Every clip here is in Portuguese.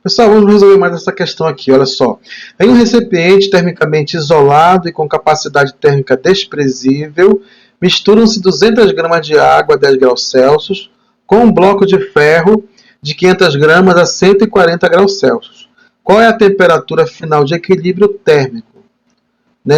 Pessoal, vamos resolver mais essa questão aqui, olha só. Em um recipiente termicamente isolado e com capacidade térmica desprezível, misturam-se 200 gramas de água a 10 graus Celsius com um bloco de ferro de 500 gramas a 140 graus Celsius. Qual é a temperatura final de equilíbrio térmico?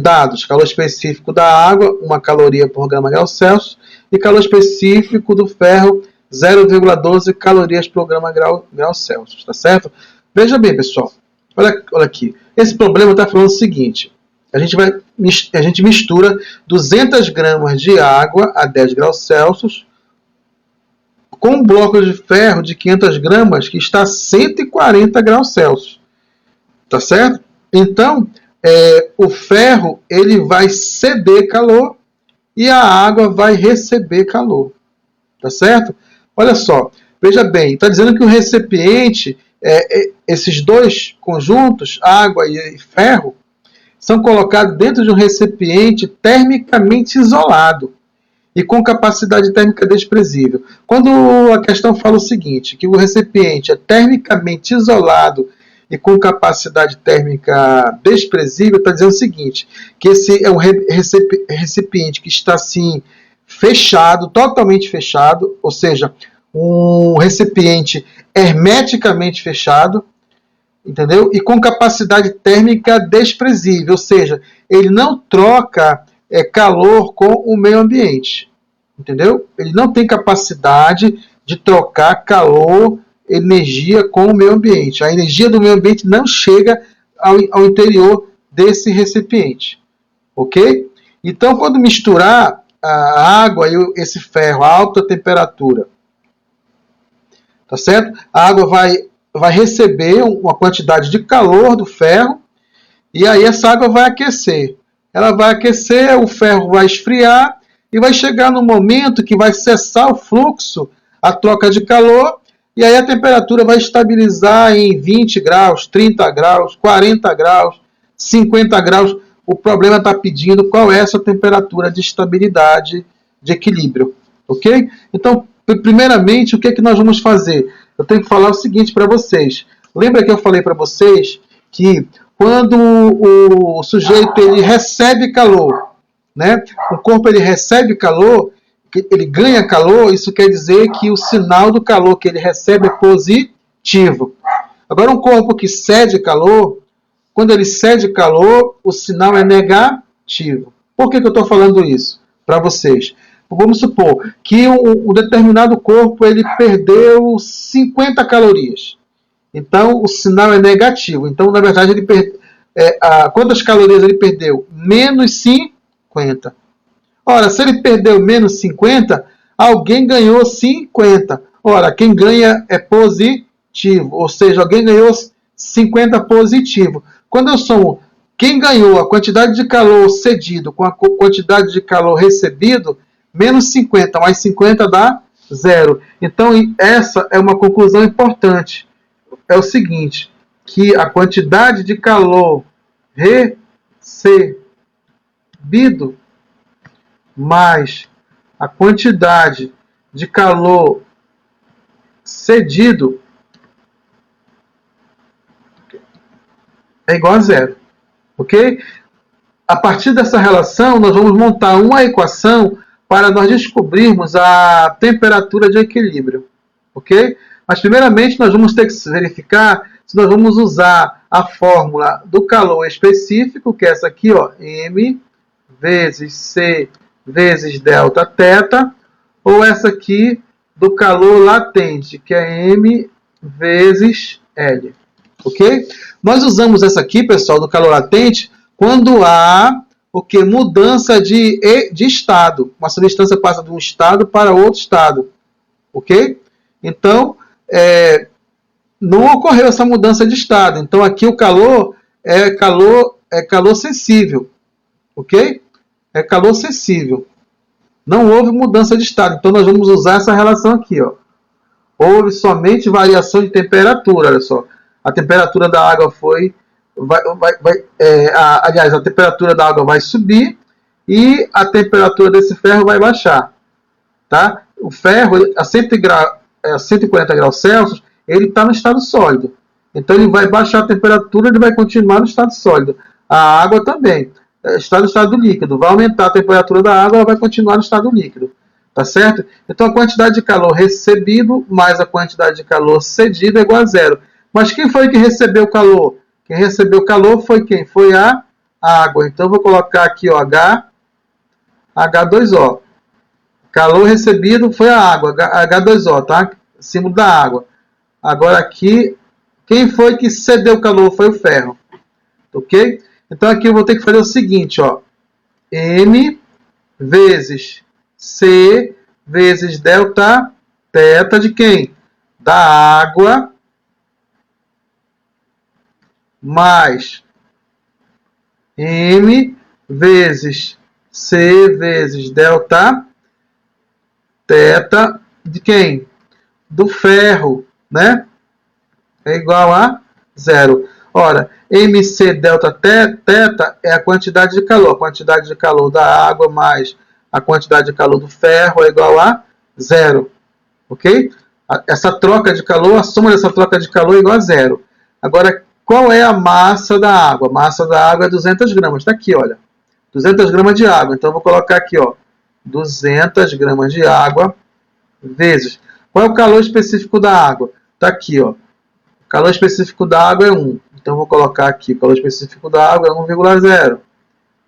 Dados: calor específico da água, 1 caloria por grama grau Celsius, e calor específico do ferro, 0,12 calorias por grama grau Celsius, tá certo? Veja bem, pessoal, olha aqui. Esse problema está falando o seguinte: a gente mistura 200 gramas de água a 10 graus Celsius com um bloco de ferro de 500 gramas que está a 140 graus Celsius, tá certo? Então, o ferro ele vai ceder calor e a água vai receber calor, tá certo? Olha só, veja bem, está dizendo que o recipiente, esses dois conjuntos, água e ferro, são colocados dentro de um recipiente termicamente isolado e com capacidade térmica desprezível. Quando a questão fala o seguinte, que o recipiente é termicamente isolado e com capacidade térmica desprezível, está dizendo o seguinte, que esse é um recipiente que está assim fechado, totalmente fechado, ou seja, um recipiente hermeticamente fechado, entendeu? E com capacidade térmica desprezível, ou seja, ele não troca calor com o meio ambiente, entendeu? Ele não tem capacidade de trocar calor, energia com o meio ambiente. A energia do meio ambiente não chega ao interior desse recipiente, ok? Então, quando misturar a água e esse ferro a alta temperatura, tá certo? A água vai receber uma quantidade de calor do ferro e aí essa água vai aquecer. Ela vai aquecer, o ferro vai esfriar e vai chegar no momento que vai cessar o fluxo, a troca de calor, e aí a temperatura vai estabilizar em 20 graus, 30 graus, 40 graus, 50 graus. O problema está pedindo qual é essa temperatura de estabilidade, de equilíbrio, ok? Então, primeiramente, o que é que nós vamos fazer? Eu tenho que falar o seguinte para vocês. Lembra que eu falei para vocês que quando o sujeito ele recebe calor, né? O corpo ele recebe calor, ele ganha calor, isso quer dizer que o sinal do calor que ele recebe é positivo. Agora, um corpo que cede calor, quando ele cede calor, o sinal é negativo. Por que eu estou falando isso para vocês? Vamos supor que um determinado corpo ele perdeu 50 calorias. Então, o sinal é negativo. Então, na verdade, ele quantas calorias ele perdeu? Menos 50. Ora, se ele perdeu menos 50, alguém ganhou 50. Ora, quem ganha é positivo. Ou seja, alguém ganhou 50 positivo. Quando eu somo quem ganhou a quantidade de calor cedido com a quantidade de calor recebido, menos 50 mais 50 dá 0. Então, essa é uma conclusão importante. É o seguinte, que a quantidade de calor recebido mais a quantidade de calor cedido é igual a 0. Ok? A partir dessa relação, nós vamos montar uma equação para nós descobrirmos a temperatura de equilíbrio. Ok? Mas, primeiramente, nós vamos ter que verificar se nós vamos usar a fórmula do calor específico, que é essa aqui, ó, M vezes C vezes delta θ, ou essa aqui do calor latente, que é M vezes L. Ok? Nós usamos essa aqui, pessoal, do calor latente, quando há mudança de estado. Uma substância passa de um estado para outro estado. Ok? Então, não ocorreu essa mudança de estado. Então, aqui o calor é calor sensível. Ok? É calor sensível. Não houve mudança de estado. Então, nós vamos usar essa relação aqui. Ó. Houve somente variação de temperatura. Olha só. A temperatura da água aliás, a temperatura da água vai subir e a temperatura desse ferro vai baixar. Tá? O ferro, a 140 graus Celsius, ele está no estado sólido. Então ele vai baixar a temperatura, ele vai continuar no estado sólido. A água também está no estado líquido. Vai aumentar a temperatura da água, ela vai continuar no estado líquido. Tá certo? Então a quantidade de calor recebido mais a quantidade de calor cedido é igual a zero. Mas quem foi que recebeu o calor? Quem recebeu o calor foi quem? Foi a água. Então eu vou colocar aqui ó, H2O. Calor recebido foi a água, H2O, tá? Símbolo da água. Agora aqui, quem foi que cedeu o calor? Foi o ferro. Ok? Então aqui eu vou ter que fazer o seguinte, ó. M vezes C vezes delta θ de quem? Da água mais M vezes C vezes delta θ de quem? Do ferro, né? É igual a zero. Ora, MC delta θ é a quantidade de calor. A quantidade de calor da água mais a quantidade de calor do ferro é igual a zero. Ok? Essa troca de calor, a soma dessa troca de calor é igual a zero. Agora, qual é a massa da água? A massa da água é 200 gramas. Está aqui, olha. 200 gramas de água. Então, eu vou colocar aqui, ó. 200 gramas de água vezes. Qual é o calor específico da água? Está aqui, ó. O calor específico da água é 1. Então, eu vou colocar aqui. O calor específico da água é 1,0.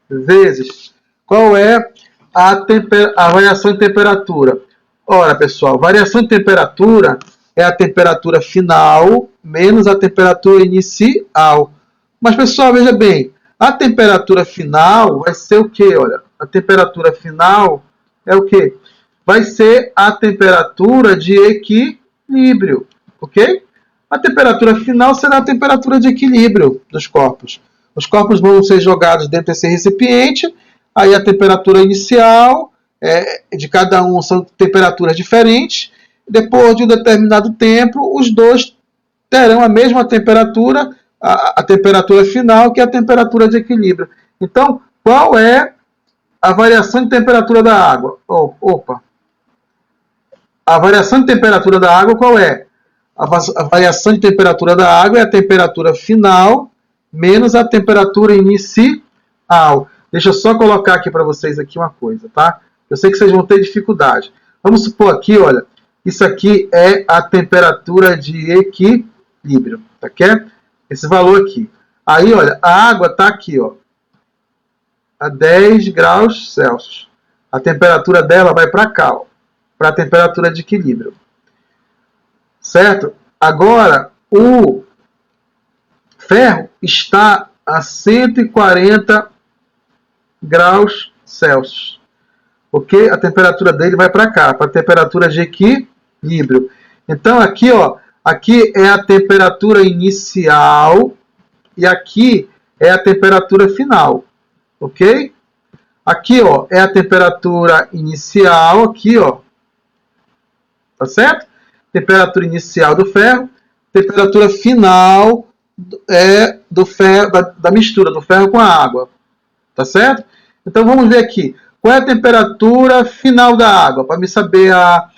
Vezes. Qual é a variação de temperatura? Ora, pessoal, variação de temperatura é a temperatura final menos a temperatura inicial. Mas, pessoal, veja bem, a temperatura final vai ser o quê? Olha, a temperatura final é o quê? Vai ser a temperatura de equilíbrio, ok? A temperatura final será a temperatura de equilíbrio dos corpos. Os corpos vão ser jogados dentro desse recipiente, aí a temperatura inicial de cada um são temperaturas diferentes. Depois de um determinado tempo, os dois terão a mesma temperatura, a temperatura final, que é a temperatura de equilíbrio. Então, qual é a variação de temperatura da água? A variação de temperatura da água qual é? A variação de temperatura da água é a temperatura final menos a temperatura inicial. Deixa eu só colocar aqui para vocês aqui uma coisa, tá? Eu sei que vocês vão ter dificuldade. Vamos supor aqui, olha, isso aqui é a temperatura de equilíbrio, tá ok? Esse valor aqui. Aí, olha, a água está aqui, ó, a 10 graus Celsius. A temperatura dela vai para cá, ó, para a temperatura de equilíbrio. Certo? Agora, o ferro está a 140 graus Celsius. Ok? A temperatura dele vai para cá, para a temperatura de equilíbrio. Então, aqui, ó, aqui é a temperatura inicial e aqui é a temperatura final. Ok? Aqui, ó, é a temperatura inicial, aqui, ó. Tá certo? Temperatura inicial do ferro, temperatura final do ferro, da mistura do ferro com a água. Tá certo? Então vamos ver aqui. Qual é a temperatura final da água? Para me saber a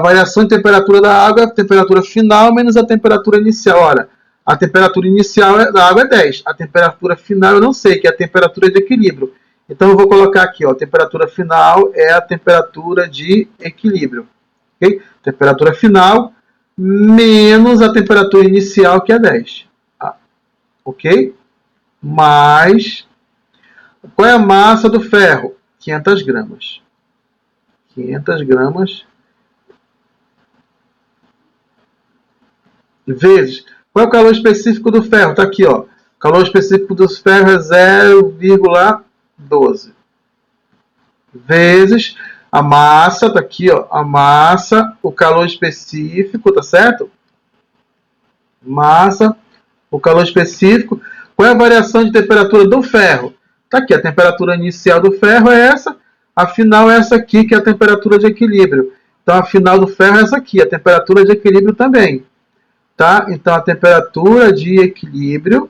variação de temperatura da água, a temperatura final menos a temperatura inicial. Olha, a temperatura inicial da água é 10. A temperatura final eu não sei, que é a temperatura de equilíbrio. Então eu vou colocar aqui, ó, a temperatura final é a temperatura de equilíbrio. Okay? Temperatura final menos a temperatura inicial, que é 10. Ok? Mais... Qual é a massa do ferro? 500 gramas. 500 gramas vezes. Qual é o calor específico do ferro? Está aqui, ó. O calor específico do ferro é 0,12. Vezes a massa, está aqui, ó. A massa, o calor específico, tá certo? Massa, o calor específico. Qual é a variação de temperatura do ferro? Está aqui, a temperatura inicial do ferro é essa, a final é essa aqui, que é a temperatura de equilíbrio. Então, a final do ferro é essa aqui, a temperatura de equilíbrio também. Tá? Então, a temperatura de equilíbrio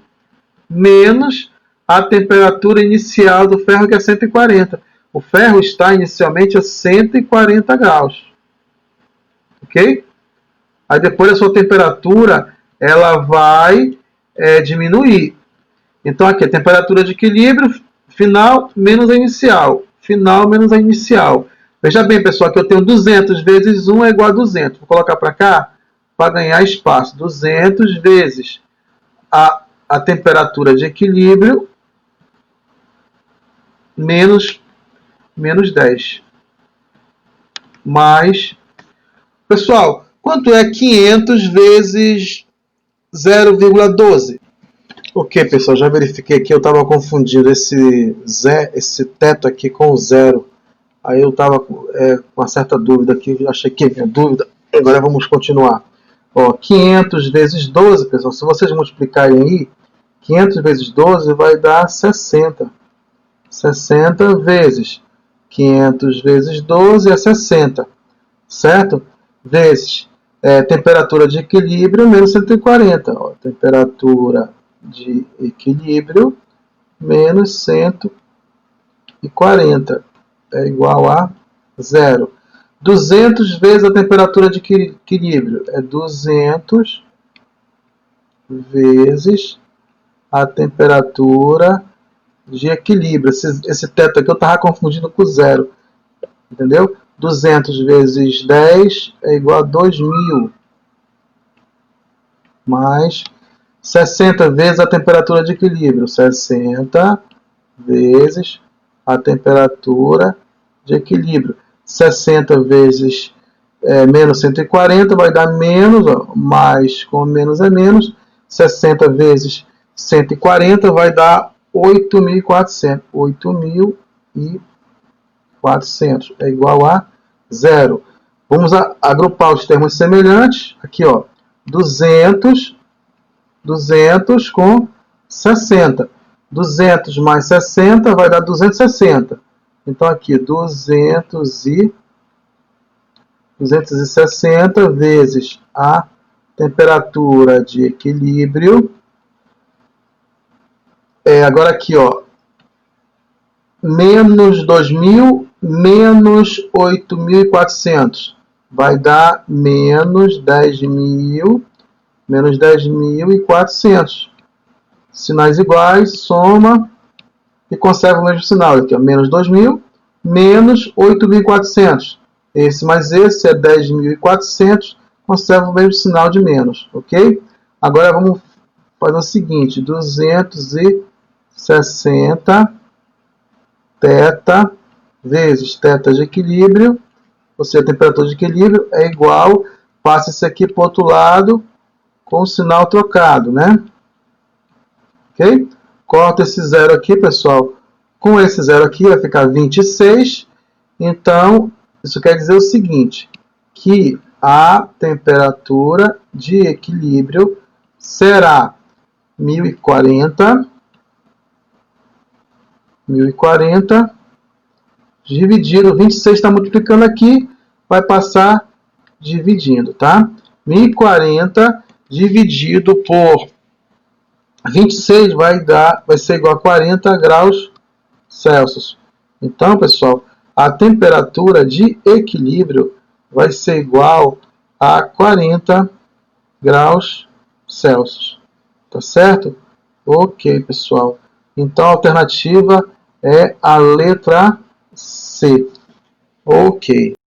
menos a temperatura inicial do ferro, que é 140. O ferro está inicialmente a 140 graus. Ok? Aí, depois, a sua temperatura ela vai diminuir. Então aqui a temperatura de equilíbrio final menos a inicial. Final menos a inicial. Veja bem, pessoal, que eu tenho 200 vezes 1 é igual a 200. Vou colocar para cá para ganhar espaço. 200 vezes a temperatura de equilíbrio menos 10. Mais... Pessoal, quanto é 500 vezes 0,12? Ok, pessoal, já verifiquei aqui. Eu estava confundindo esse teto aqui com o zero. Aí eu estava com uma certa dúvida aqui. Já chequei minha dúvida. Agora vamos continuar. Ó, 500 vezes 12, pessoal. Se vocês multiplicarem aí, 500 vezes 12 vai dar 60. 60 vezes 500 vezes 12 é 60. Certo? Vezes temperatura de equilíbrio menos 140. Ó, temperatura de equilíbrio menos 140 é igual a 0. 200 vezes a temperatura de equilíbrio é 200 vezes a temperatura de equilíbrio. Esse teto aqui eu estava confundindo com zero. Entendeu? 200 vezes 10 é igual a 2000. Mais 60 vezes a temperatura de equilíbrio. 60 vezes a temperatura de equilíbrio. 60 vezes menos 140 vai dar menos, ó, mais com menos é menos. 60 vezes 140 vai dar 8.400. 8.400 é igual a 0. Vamos agrupar os termos semelhantes. Aqui, ó, 200 com 60. 200 mais 60 vai dar 260. Então, aqui, 260 vezes a temperatura de equilíbrio. Agora aqui, ó, menos 2.000 menos 8.400 vai dar menos 10.400. Sinais iguais, soma e conserva o mesmo sinal. Aqui, ó, menos 2.000 menos 8.400. Esse mais esse é 10.400, conserva o mesmo sinal de menos, ok? Agora vamos fazer o seguinte, 260 θ vezes θ de equilíbrio, ou seja, a temperatura de equilíbrio é igual, passa esse aqui para o outro lado com o sinal trocado, né? Ok? Corta esse zero aqui, pessoal. Com esse zero aqui vai ficar 26. Então, isso quer dizer o seguinte, que a temperatura de equilíbrio será 1040 dividido, 26 está multiplicando aqui, vai passar dividindo, tá? 1040 dividido por 26 vai ser igual a 40 graus Celsius. Então, pessoal, a temperatura de equilíbrio vai ser igual a 40 graus Celsius. Tá certo? Ok, pessoal. Então, a alternativa é a letra C. Ok.